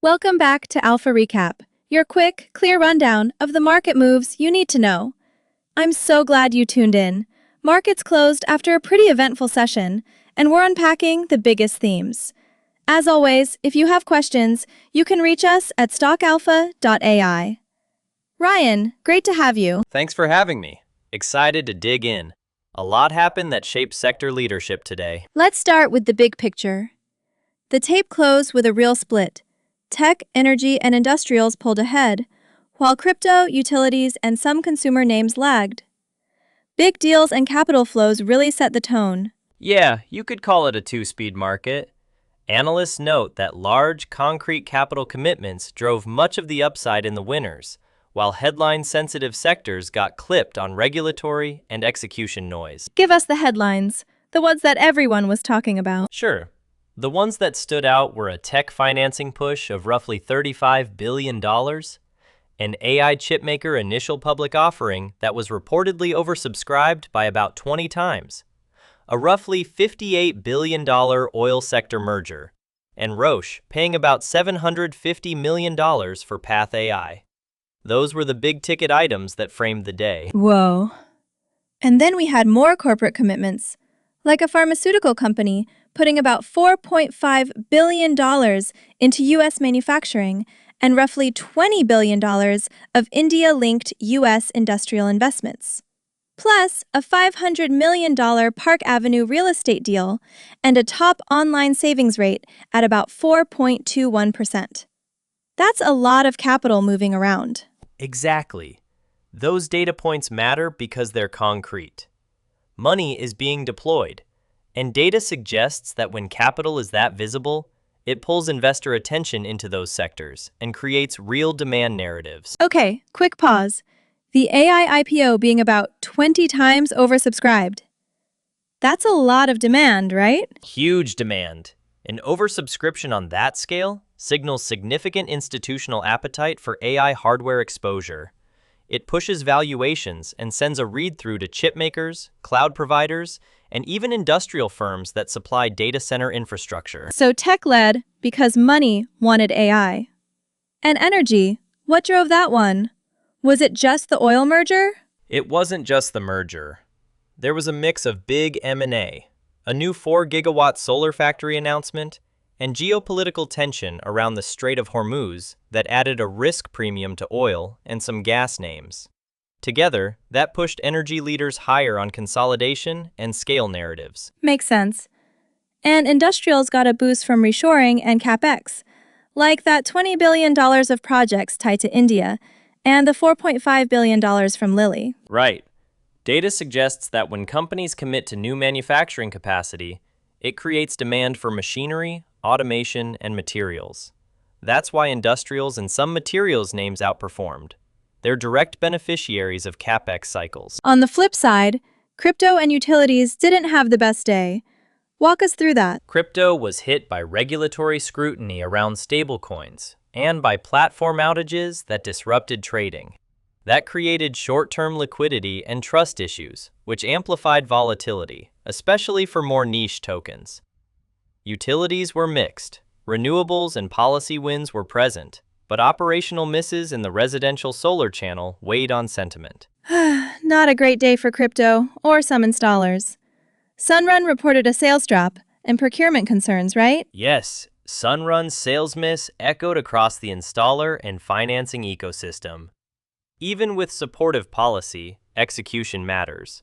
Welcome back to Alpha Recap, your quick, clear rundown of the market moves you need to know. I'm so glad you tuned in. Markets closed after a pretty eventful session, and we're unpacking the biggest themes. As always, if you have questions, you can reach us at stockalpha.ai. Ryan, great to have you. Thanks for having me. Excited to dig in. A lot happened that shaped sector leadership today. Let's start with the big picture. The tape closed with a real split. Tech, energy, and industrials pulled ahead, while crypto, utilities, and some consumer names lagged. Big deals and capital flows really set the tone. Yeah, you could call it a two-speed market. Analysts note that large, concrete capital commitments drove much of the upside in the winners, while headline-sensitive sectors got clipped on regulatory and execution noise. Give us the headlines, the ones that everyone was talking about. Sure. The ones that stood out were a tech financing push of roughly $35 billion, an AI chipmaker initial public offering that was reportedly oversubscribed by about 20 times, a roughly $58 billion oil sector merger, and Roche paying about $750 million for Path AI. Those were the big-ticket items that framed the day. Whoa. And then we had more corporate commitments, like a pharmaceutical company putting about $4.5 billion into U.S. manufacturing and roughly $20 billion of India-linked U.S. industrial investments. Plus, a $500 million Park Avenue real estate deal and a top online savings rate at about 4.21%. That's a lot of capital moving around. Exactly. Those data points matter because they're concrete. Money is being deployed, and data suggests that when capital is that visible, it pulls investor attention into those sectors and creates real demand narratives. Okay, quick pause. The AI IPO being about 20 times oversubscribed. That's a lot of demand, right? Huge demand. An oversubscription on that scale signals significant institutional appetite for AI hardware exposure. It pushes valuations and sends a read-through to chipmakers, cloud providers, and even industrial firms that supply data center infrastructure. So tech-led because money wanted AI. And energy, what drove that one? Was it just the oil merger? It wasn't just the merger. There was a mix of big M&A, a new 4-gigawatt solar factory announcement, and geopolitical tension around the Strait of Hormuz that added a risk premium to oil and some gas names. Together, that pushed energy leaders higher on consolidation and scale narratives. Makes sense. And industrials got a boost from reshoring and capex, like that $20 billion of projects tied to India and the $4.5 billion from Lilly. Right. Data suggests that when companies commit to new manufacturing capacity, it creates demand for machinery, automation, and materials. That's why industrials and some materials names outperformed. They're direct beneficiaries of capex cycles. On the flip side, crypto and utilities didn't have the best day. Walk us through that. Crypto was hit by regulatory scrutiny around stablecoins and by platform outages that disrupted trading. That created short-term liquidity and trust issues, which amplified volatility, especially for more niche tokens. Utilities were mixed. Renewables and policy wins were present, but operational misses in the residential solar channel weighed on sentiment. Not a great day for crypto or some installers. Sunrun reported a sales drop and procurement concerns, right? Yes, Sunrun's sales miss echoed across the installer and financing ecosystem. Even with supportive policy, execution matters.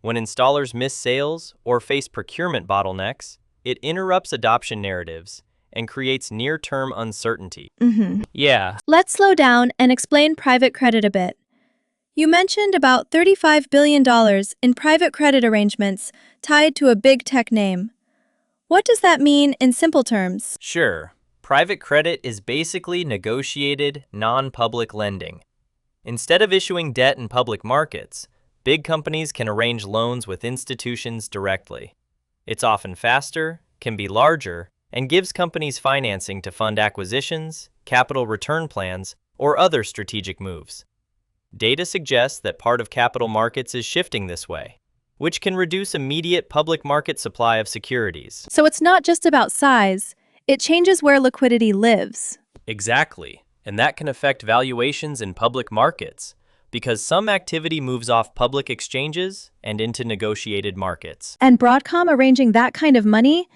When installers miss sales or face procurement bottlenecks, it interrupts adoption narratives and creates near-term uncertainty. Yeah. Let's slow down and explain private credit a bit. You mentioned about $35 billion in private credit arrangements tied to a big tech name. What does that mean in simple terms? Sure. Private credit is basically negotiated, non-public lending. Instead of issuing debt in public markets, big companies can arrange loans with institutions directly. It's often faster, can be larger, and gives companies financing to fund acquisitions, capital return plans, or other strategic moves. Data suggests that part of capital markets is shifting this way, which can reduce immediate public market supply of securities. So it's not just about size, it changes where liquidity lives. Exactly, and that can affect valuations in public markets because some activity moves off public exchanges and into negotiated markets. And Broadcom arranging that kind of money,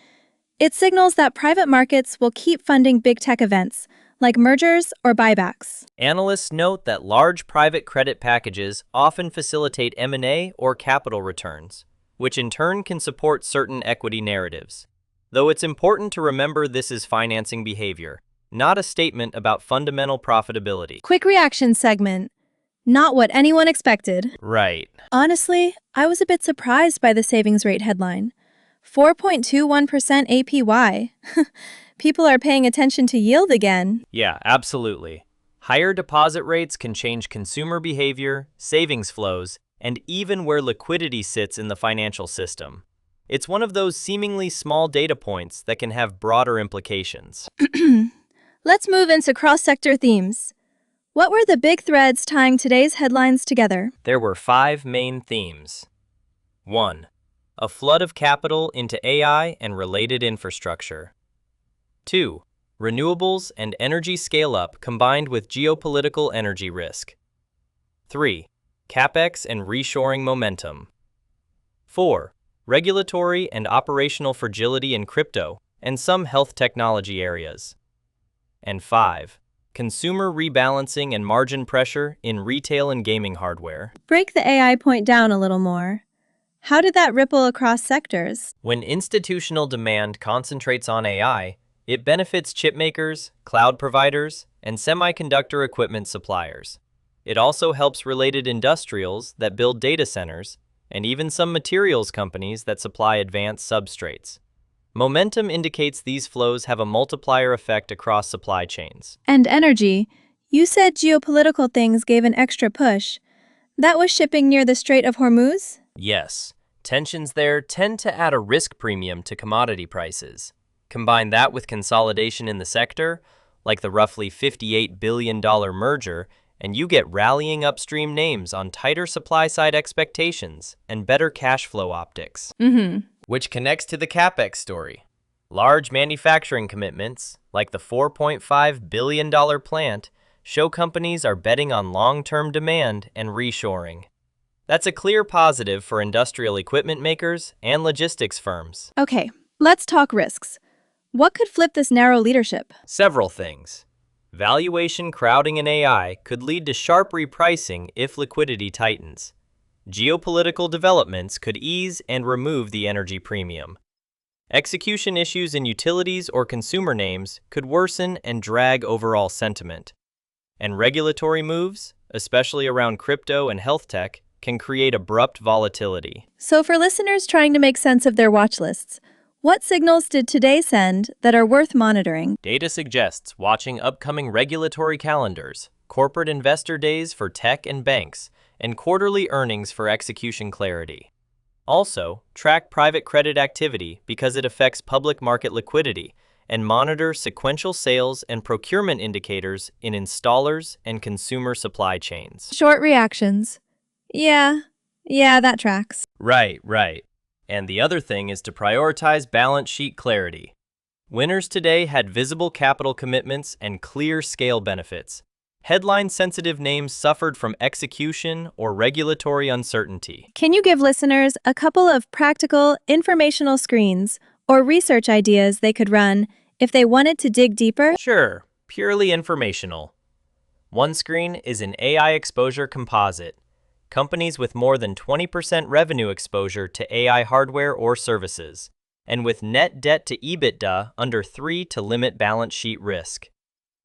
it signals that private markets will keep funding big tech events, like mergers or buybacks. Analysts note that large private credit packages often facilitate M&A or capital returns, which in turn can support certain equity narratives. Though it's important to remember this is financing behavior, not a statement about fundamental profitability. Quick reaction segment. Not what anyone expected. Right. Honestly, I was a bit surprised by the savings rate headline. 4.21% APY. People are paying attention to yield again. Yeah, absolutely. Higher deposit rates can change consumer behavior, savings flows, and even where liquidity sits in the financial system. It's one of those seemingly small data points that can have broader implications. Let's move into cross-sector themes. What were the big threads tying today's headlines together? There were 5 main themes. 1. A flood of capital into AI and related infrastructure. 2. Renewables and energy scale-up combined with geopolitical energy risk. 3. Capex and reshoring momentum. 4. Regulatory and operational fragility in crypto and some health technology areas. And 5. Consumer rebalancing and margin pressure in retail and gaming hardware. Break the AI point down a little more. How did that ripple across sectors? When institutional demand concentrates on AI, it benefits chipmakers, cloud providers, and semiconductor equipment suppliers. It also helps related industrials that build data centers, and even some materials companies that supply advanced substrates. Momentum indicates these flows have a multiplier effect across supply chains. And energy. You said geopolitical things gave an extra push. That was shipping near the Strait of Hormuz? Yes, tensions there tend to add a risk premium to commodity prices. Combine that with consolidation in the sector, like the roughly $58 billion merger, and you get rallying upstream names on tighter supply-side expectations and better cash flow optics. Which connects to the capex story. Large manufacturing commitments, like the $4.5 billion plant, show companies are betting on long-term demand and reshoring. That's a clear positive for industrial equipment makers and logistics firms. Okay, let's talk risks. What could flip this narrow leadership? Several things. Valuation crowding in AI could lead to sharp repricing if liquidity tightens. Geopolitical developments could ease and remove the energy premium. Execution issues in utilities or consumer names could worsen and drag overall sentiment. And regulatory moves, especially around crypto and health tech, can create abrupt volatility. So for listeners trying to make sense of their watch lists, what signals did today send that are worth monitoring? Data suggests watching upcoming regulatory calendars, corporate investor days for tech and banks, and quarterly earnings for execution clarity. Also, track private credit activity because it affects public market liquidity, and monitor sequential sales and procurement indicators in installers and consumer supply chains. Short reactions. Yeah, that tracks. Right. And the other thing is to prioritize balance sheet clarity. Winners today had visible capital commitments and clear scale benefits. Headline-sensitive names suffered from execution or regulatory uncertainty. Can you give listeners a couple of practical, informational screens or research ideas they could run if they wanted to dig deeper? Sure, purely informational. One screen is an AI exposure composite. Companies with more than 20% revenue exposure to AI hardware or services, and with net debt to EBITDA under 3 to limit balance sheet risk.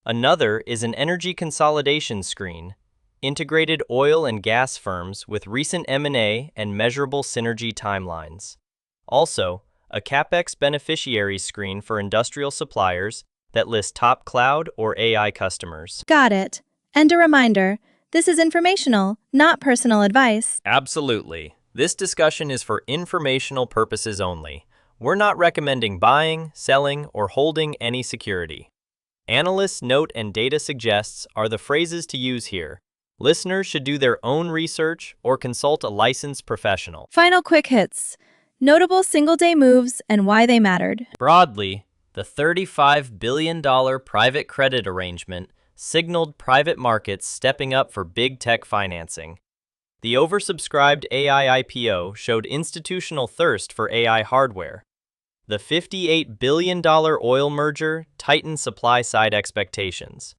Another is an energy consolidation screen, integrated oil and gas firms with recent M&A and measurable synergy timelines. Also, a capex beneficiaries screen for industrial suppliers that list top cloud or AI customers. Got it. And a reminder, this is informational, not personal advice. Absolutely. This discussion is for informational purposes only. We're not recommending buying, selling, or holding any security. Analysts' note and data suggests are the phrases to use here. Listeners should do their own research or consult a licensed professional. Final quick hits. Notable single-day moves and why they mattered. Broadly, The $35 billion private credit arrangement signaled private markets stepping up for big tech financing. The oversubscribed AI IPO showed institutional thirst for AI hardware. The $58 billion oil merger tightened supply-side expectations.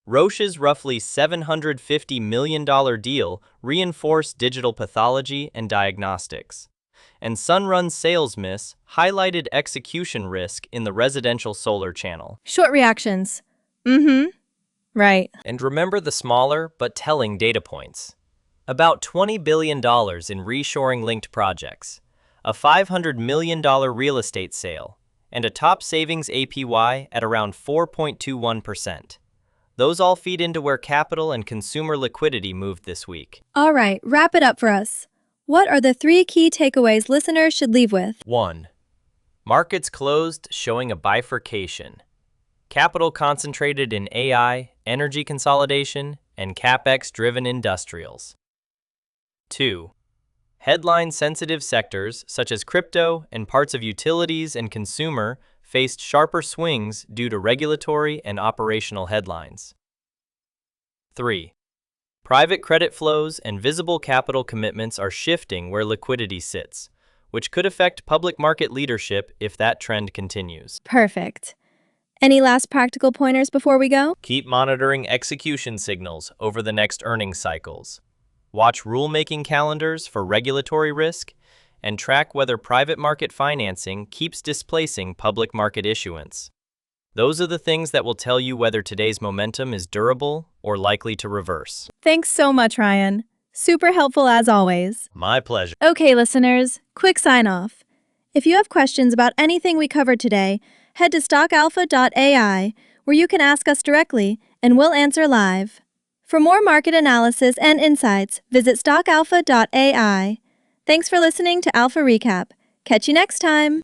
Roche's roughly $750 million deal reinforced digital pathology and diagnostics. And Sunrun's sales miss highlighted execution risk in the residential solar channel. Short reactions. Right. And remember the smaller but telling data points. About $20 billion in reshoring-linked projects, a $500 million real estate sale, and a top savings APY at around 4.21%. Those all feed into where capital and consumer liquidity moved this week. All right, wrap it up for us. What are the 3 key takeaways listeners should leave with? 1. Markets closed, showing a bifurcation. Capital concentrated in AI, energy consolidation, and capex-driven industrials. 2. Headline-sensitive sectors such as crypto and parts of utilities and consumer faced sharper swings due to regulatory and operational headlines. 3. Private credit flows and visible capital commitments are shifting where liquidity sits, which could affect public market leadership if that trend continues. Perfect. Any last practical pointers before we go? Keep monitoring execution signals over the next earnings cycles. Watch rulemaking calendars for regulatory risk, and track whether private market financing keeps displacing public market issuance. Those are the things that will tell you whether today's momentum is durable or likely to reverse. Thanks so much, Ryan. Super helpful as always. My pleasure. Okay, listeners, quick sign off. If you have questions about anything we covered today, head to stockalpha.ai, where you can ask us directly and we'll answer live. For more market analysis and insights, visit stockalpha.ai. Thanks for listening to Alpha Recap. Catch you next time.